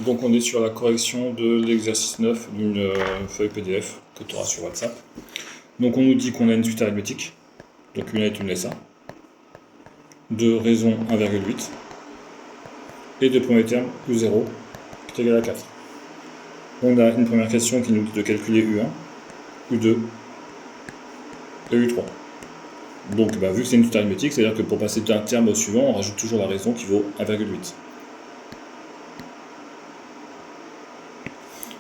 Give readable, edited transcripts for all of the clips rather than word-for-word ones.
Donc on est sur la correction de l'exercice 9 d'une feuille PDF que tu auras sur WhatsApp. Donc on nous dit qu'on a une suite arithmétique, donc une A est une SA, de raison 1,8 et de premier terme U0 qui est égal à 4. On a une première question qui nous dit de calculer U1, U2 et U3. Donc vu que c'est une suite arithmétique, c'est-à-dire que pour passer d'un terme au suivant, on rajoute toujours la raison qui vaut 1,8.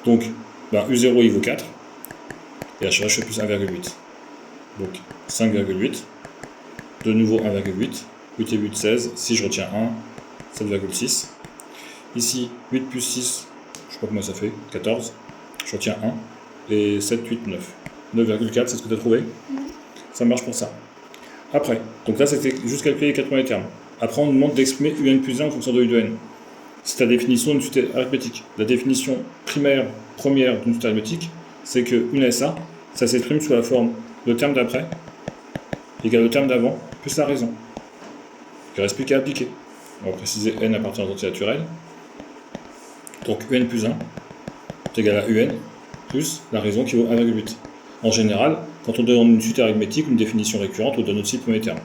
Donc U0 il vaut 4, et HH plus 1,8. Donc 5,8, de nouveau 1,8, 8 et 8, 16, si je retiens 1, 7,6. Ici, 8 plus 6, je sais pas comment ça fait, 14, je retiens 1, et 7, 8, 9. 9,4, c'est ce que tu as trouvé? Ça marche pour ça. Après, donc là c'était juste calculer les 4 premiers termes. Après on nous demande d'exprimer UN plus 1 en fonction de U de N. C'est la définition d'une suite arithmétique. La définition primaire, première d'une suite arithmétique, c'est qu'une SA, ça s'exprime sous la forme le terme d'après égale le terme d'avant plus la raison. Il ne reste plus qu'à appliquer. On va préciser n appartenant aux entiers naturels. Donc un plus 1 est égal à un plus la raison qui vaut 1,8. En général, quand on donne une suite arithmétique, une définition récurrente, on donne aussi le premier terme.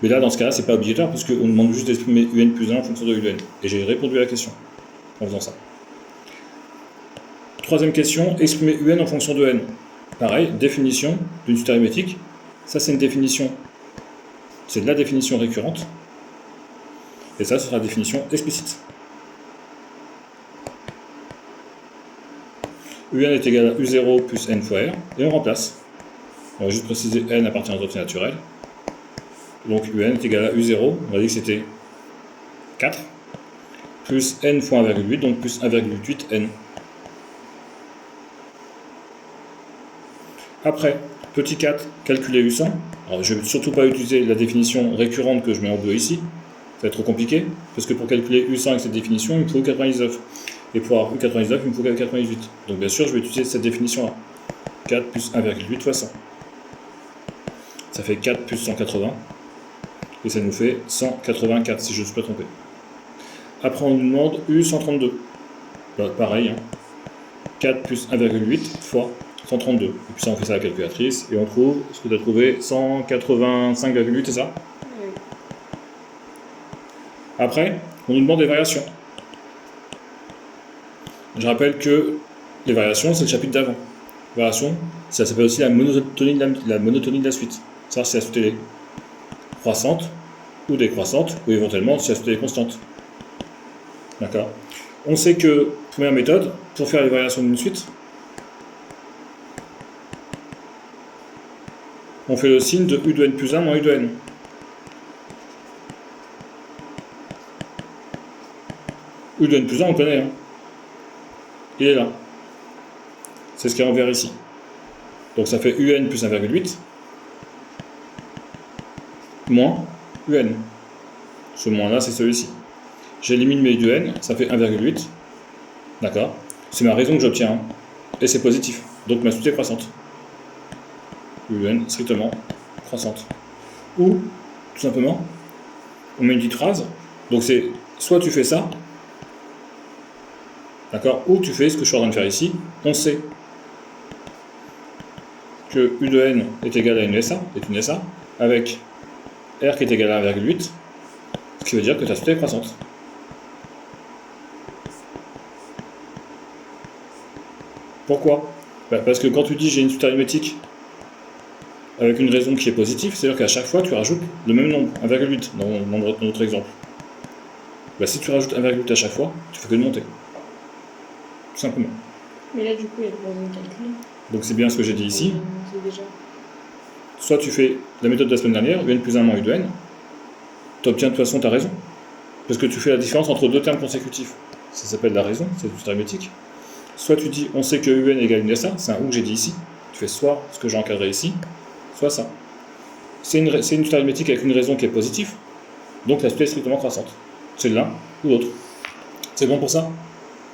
Mais là, dans ce cas-là, c'est pas obligatoire parce qu'on demande juste d'exprimer un plus 1 en fonction de u de n. Et j'ai répondu à la question en faisant ça. Troisième question, exprimer un en fonction de n. Pareil, définition d'une suite arithmétique. Ça, c'est une définition. C'est de la définition récurrente. Et ça, ce sera la définition explicite. Un est égal à U0 plus n fois R. Et on remplace. On va juste préciser n appartient aux entiers naturels. Donc un est égal à U0, on va dire que c'était 4, plus n fois 1,8, donc plus 1,8 n. Après, petit 4, calculer U100. Alors je ne vais surtout pas utiliser la définition récurrente que je mets en bleu ici, ça va être trop compliqué, parce que pour calculer U100 avec cette définition, il me faut 99. Et pour avoir U99, il me faut 98. Donc bien sûr, je vais utiliser cette définition-là. 4 plus 1,8 fois 100. Ça fait 4 plus 180. Et ça nous fait 184 si je ne suis pas trompé. Après on nous demande U132. Pareil, 4 plus 1,8 fois 132. Et puis ça on fait ça à la calculatrice et on trouve ce que tu as trouvé, 185,8, c'est ça? Oui. Après, on nous demande des variations. Je rappelle que les variations, c'est le chapitre d'avant. Variation, ça s'appelle aussi la monotonie de la suite. Ça, c'est la suite est croissante ou décroissante, ou éventuellement si la suite est constante. D'accord. On sait que, première méthode, pour faire les variations d'une suite, on fait le signe de U de n plus 1 moins U de n. U de n plus 1, on connaît, il est là. C'est ce qu'il y a en vert ici. Donc ça fait un plus 1,8 moins un. Ce moins-là, c'est celui-ci. J'élimine mes U de n, ça fait 1,8. D'accord. C'est ma raison que j'obtiens. Et c'est positif. Donc ma suite est croissante. UN strictement croissante. Ou, tout simplement, on met une petite phrase. Donc c'est soit tu fais ça, d'accord, ou tu fais ce que je suis en train de faire ici. On sait que U de n est égal à une SA, avec R qui est égal à 1,8, ce qui veut dire que ta suite est croissante. Pourquoi? Parce que quand tu dis j'ai une suite arithmétique avec une raison qui est positive, c'est-à-dire qu'à chaque fois tu rajoutes le même nombre, 1,8 dans notre exemple. Si tu rajoutes 1,8 à chaque fois, tu fais que de monter. Tout simplement. Mais là du coup il y a pas besoin de calculer. Donc c'est bien ce que j'ai dit ici. C'est déjà. Soit tu fais la méthode de la semaine dernière, un plus 1 moins U de n, tu obtiens de toute façon ta raison. Parce que tu fais la différence entre deux termes consécutifs. Ça s'appelle la raison, c'est une suite arithmétique. Soit tu dis on sait que UN égale une SA, c'est un ou que j'ai dit ici. Tu fais soit ce que j'ai encadré ici, soit ça. C'est une suite arithmétique avec une raison qui est positive, donc la suite est strictement croissante. C'est l'un ou l'autre. C'est bon pour ça?